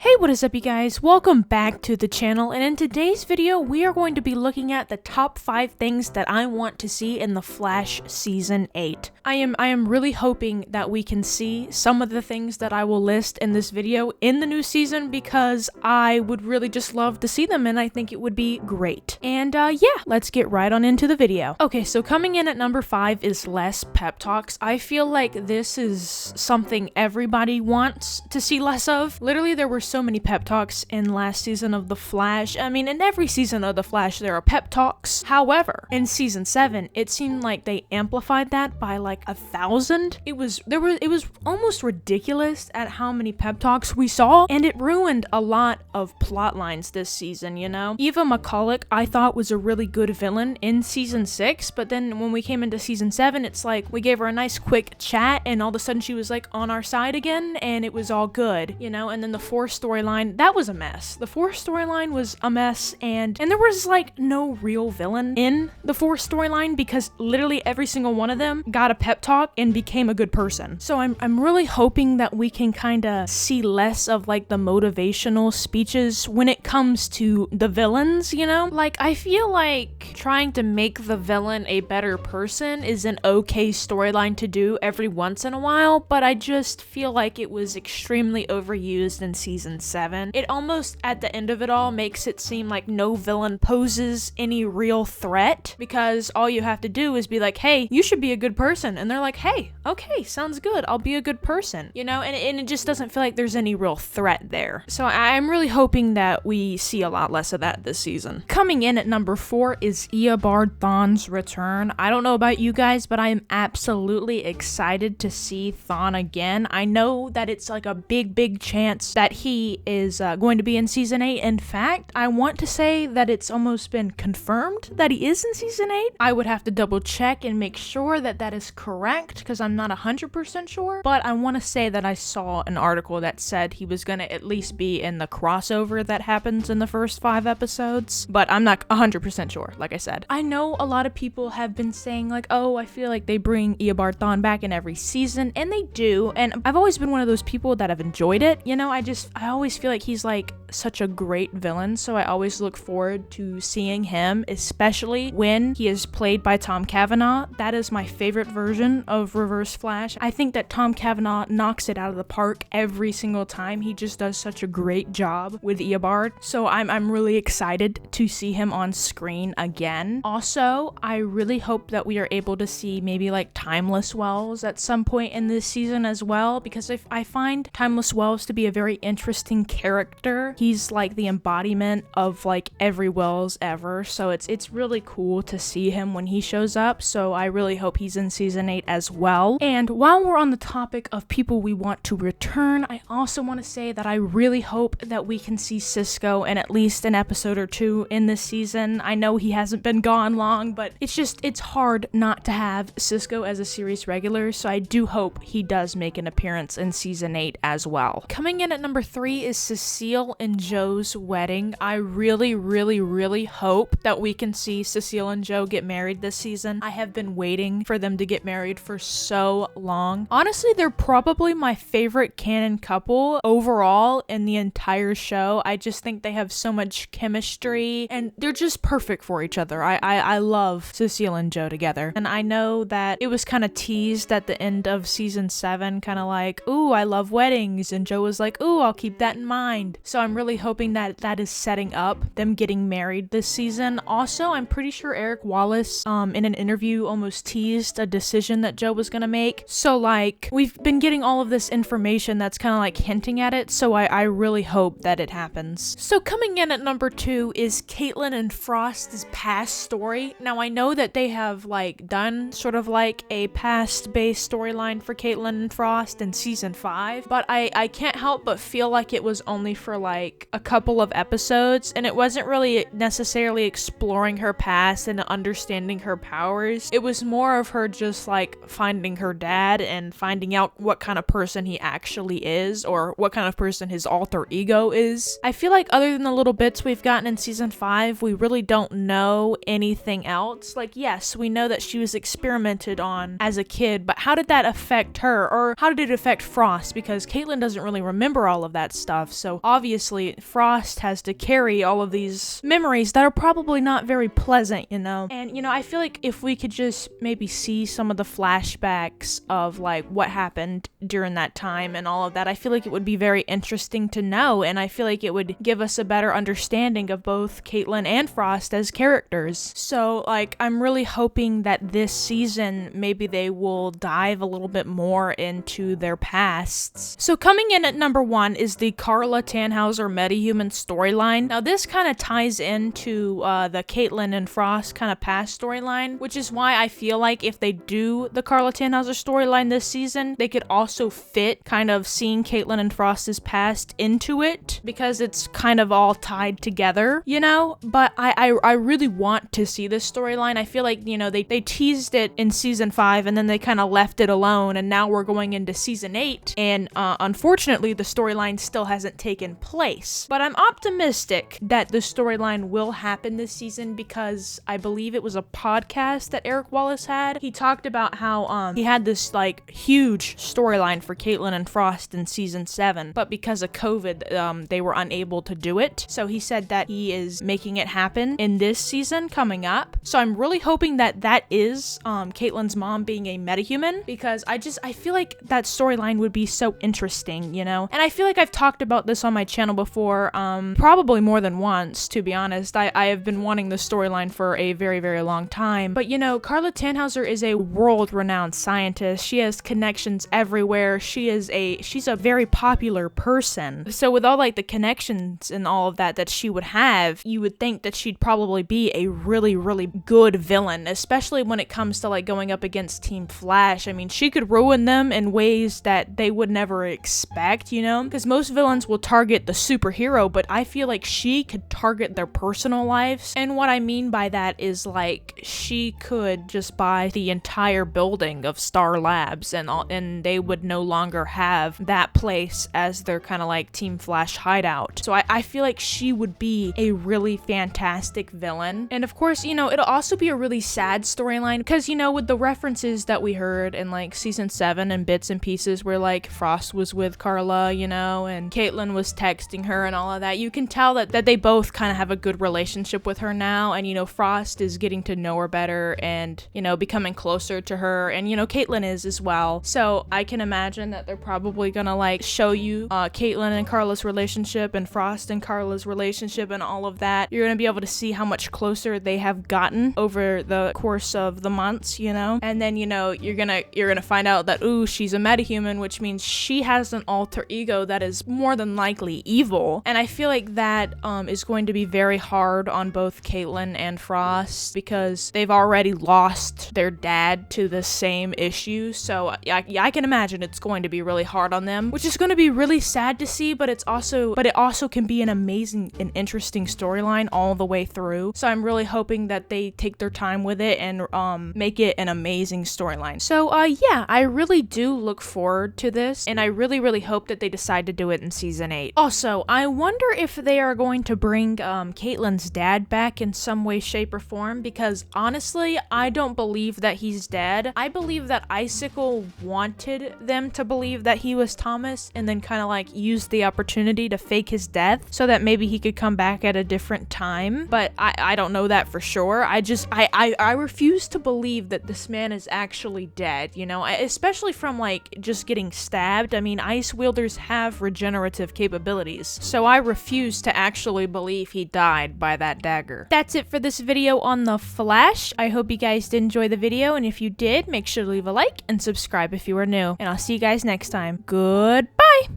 Hey, what is up, you guys? Welcome back to the channel, and in today's video we are going to be looking at the top 5 things that I want to see in The Flash Season 8. I am really hoping that we can see some of the things that I will list in this video in the new season, because I would really just love to see them and I think it would be great. And yeah, let's get right on into the video. Okay, so coming in at number 5 is less pep talks. I feel like this is something everybody wants to see less of. Literally, there were so many pep talks in last season of The Flash. I mean, in every season of The Flash there are pep talks. However, in season 7, it seemed like they amplified that by like 1,000. It was almost ridiculous at how many pep talks we saw, and it ruined a lot of plot lines this season, you know? Eva McCulloch, I thought, was a really good villain in season 6, but then when we came into season 7, it's like we gave her a nice quick chat and all of a sudden she was like on our side again and it was all good, you know? And then the Force storyline, that was a mess. The Force storyline was a mess, and there was like no real villain in the Force storyline because literally every single one of them got a pep talk and became a good person. So I'm really hoping that we can kind of see less of like the motivational speeches when it comes to the villains, you know? Like, I feel like trying to make the villain a better person is an okay storyline to do every once in a while, but I just feel like it was extremely overused in season 7. It almost, at the end of it all, makes it seem like no villain poses any real threat, because all you have to do is be like, hey, you should be a good person, and they're like, hey, okay, sounds good, I'll be a good person, you know? And it just doesn't feel like there's any real threat there. So I'm really hoping that we see a lot less of that this season. Coming in at number 4 is Eobard Thawne's return. I don't know about you guys, but I am absolutely excited to see Thawne again. I know that it's like a big chance that he is going to be in season 8. In fact, I want to say that it's almost been confirmed that he is in season 8. I would have to double check and make sure that that is correct, because I'm not 100% sure, but I want to say that I saw an article that said he was going to at least be in the crossover that happens in the first 5 episodes, but I'm not 100% sure, like I said. I know a lot of people have been saying like, oh, I feel like they bring Eobard Thawne back in every season, and they do, and I've always been one of those people that have enjoyed it, you know? I always feel like he's like such a great villain, so I always look forward to seeing him, especially when he is played by Tom Cavanagh. That is my favorite version of Reverse Flash. I think that Tom Cavanagh knocks it out of the park every single time. He just does such a great job with Eobard, so I'm really excited to see him on screen again. Also, I really hope that we are able to see maybe like Timeless Wells at some point in this season as well, because I find Timeless Wells to be a very interesting character. He's like the embodiment of like every Wells ever, so it's really cool to see him when he shows up, so I really hope he's in season 8 as well. And while we're on the topic of people we want to return, I also want to say that I really hope that we can see Cisco in at least an episode or 2 in this season. I know he hasn't been gone long, but it's hard not to have Cisco as a series regular, so I do hope he does make an appearance in season 8 as well. Coming in at number 3 is Cecile and Joe's wedding. I really hope that we can see Cecile and Joe get married this season. I have been waiting for them to get married for so long. Honestly, they're probably my favorite canon couple overall in the entire show. I just think they have so much chemistry and they're just perfect for each other. I love Cecile and Joe together. And I know that it was kind of teased at the end of season 7, kind of like, ooh, I love weddings, and Joe was like, ooh, I'll keep that in mind. So I'm really hoping that that is setting up them getting married this season. Also, I'm pretty sure Eric Wallace in an interview almost teased a decision that Joe was gonna make. So like, we've been getting all of this information that's kind of like hinting at it, so I really hope that it happens. So coming in at number 2 is Caitlin and Frost's past story. Now I know that they have like done sort of like a past-based storyline for Caitlin and Frost in season 5, but I can't help but feel like it was only for like a couple of episodes, and it wasn't really necessarily exploring her past and understanding her powers. It was more of her just like finding her dad and finding out what kind of person he actually is, or what kind of person his alter ego is. I feel like other than the little bits we've gotten in season 5, we really don't know anything else. Like, yes, we know that she was experimented on as a kid, but how did that affect her? Or how did it affect Frost? Because Caitlin doesn't really remember all of that stuff, so obviously Frost has to carry all of these memories that are probably not very pleasant, you know? And, you know, I feel like if we could just maybe see some of the flashbacks of like what happened during that time and all of that, I feel like it would be very interesting to know, and I feel like it would give us a better understanding of both Caitlin and Frost as characters. So like, I'm really hoping that this season maybe they will dive a little bit more into their pasts. So coming in at number 1 is the Carla Tannhauser metahuman storyline. Now this kind of ties into the Caitlin and Frost kind of past storyline, which is why I feel like if they do the Carla Tannhauser storyline this season, they could also fit kind of seeing Caitlin and Frost's past into it, because it's kind of all tied together, you know? But I really want to see this storyline. I feel like, you know, they teased it in season 5 and then they kind of left it alone, and now we're going into season 8, and unfortunately the storyline still hasn't taken place. But I'm optimistic that the storyline will happen this season, because I believe it was a podcast that Eric Wallace had. He talked about how he had this like huge storyline for Caitlin and Frost in season 7, but because of COVID, they were unable to do it. So he said that he is making it happen in this season coming up. So I'm really hoping that that is Caitlin's mom being a metahuman, because I feel like that storyline would be so interesting, you know? And I feel like I've talked about this on my channel before, probably more than once, to be honest. I have been wanting this storyline for a very, very long time. But you know, Carla Tannhauser is a world-renowned scientist. She has connections everywhere. She's a very popular person. So with all like the connections and all of that she would have, you would think that she'd probably be a really, really good villain, especially when it comes to like going up against Team Flash. I mean, she could ruin them in ways that they would never expect, you know? Because most villains will target the superhero, but I feel like she could target their personal lives. And what I mean by that is like, she could just buy the entire building of Star Labs and they would no longer have that place as their kind of like Team Flash hideout. So I feel like she would be a really fantastic villain. And of course, you know, it'll also be a really sad storyline, because, you know, with the references that we heard in like season 7 and bits and pieces where like Frost was with Carla, you know, and Caitlin was texting her and all of that, you can tell that they both kind of have a good relationship with her now. And, you know, Frost is getting to know her better and, you know, becoming closer to her, and, you know, Caitlin is as well. So I can imagine that they're probably gonna like show you Caitlin and Carla's relationship and Frost and Carla's relationship and all of that. You're gonna be able to see how much closer they have gotten over the course of the months, you know? And then, you know, you're gonna find out that, ooh, she's a metahuman, which means she has an alter ego that is more than likely evil. And I feel like that is going to be very hard on both Caitlin and Frost, because they've already lost their dad to the same issue. So I can imagine it's going to be really hard on them, which is going to be really sad to see, but it also can be an amazing and interesting storyline all the way through. So I'm really hoping that they take their time with it and make it an amazing storyline. So yeah, I really do look forward to this, and I really, really hope that they decide to do it in season 8. Also, I wonder if they are going to bring Caitlin's dad back in some way, shape, or form, because honestly, I don't believe that he's dead. I believe that Icicle wanted them to believe that he was Thomas, and then kind of like used the opportunity to fake his death so that maybe he could come back at a different time. But I don't know that for sure. I refuse to believe that this man is actually dead, you know, especially from like just getting stabbed. I mean, ice wielders have regenerative capabilities, so I refuse to actually believe he died by that dagger. That's it for this video on The Flash. I hope you guys did enjoy the video, and if you did, make sure to leave a like and subscribe if you are new, and I'll see you guys next time. Goodbye!